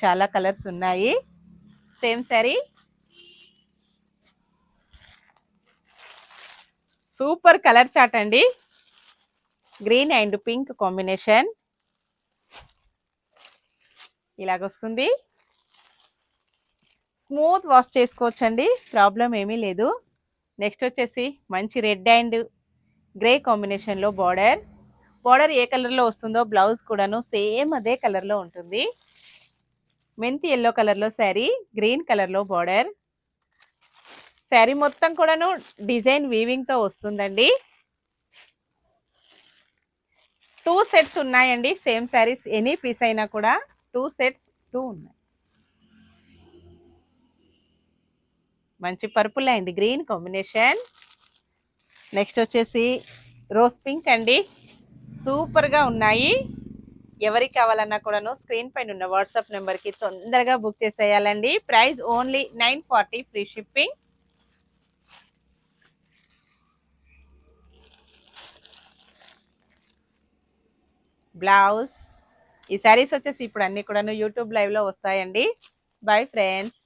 చాలా కలర్స్ ఉన్నాయి. Same sari, super colour చాట్ అండి. గ్రీన్ అండ్ పింక్ కాంబినేషన్ ఇలాగొస్తుంది. స్మూత్ వాష్ చేసుకోవచ్చండి, ప్రాబ్లం ఏమీ లేదు. నెక్స్ట్ వచ్చేసి మంచి రెడ్ అండ్ గ్రే కాంబినేషన్లో బార్డర్ ఏ కలర్లో వస్తుందో బ్లౌజ్ కూడాను సేమ్ అదే కలర్లో ఉంటుంది. మెంతి ఎల్లో కలర్లో శారీ, గ్రీన్ కలర్లో బార్డర్. శారీ మొత్తం కూడాను డిజైన్ వీవింగ్తో వస్తుందండి. 2 సెట్స్ ఉన్నాయండి. సేమ్ శారీస్ ఎనీ పీస్ అయినా కూడా 2 సెట్స్ 2 ఉన్నాయి. మంచి purple and green combination. Next వచ్చేసి రోజ్ పింక్ అండి. సూపర్గా ఉన్నాయి. ఎవరికి కావాలన్నా కూడాను స్క్రీన్ పైన ఉన్న వాట్సాప్ నెంబర్కి తొందరగా బుక్ చేసేయాలండి. Price only 940, free shipping. Blouse. ఈ శారీస్ వచ్చేసి ఇప్పుడు అన్ని కూడాను యూట్యూబ్ లైవ్లో వస్తాయండి. Bye friends.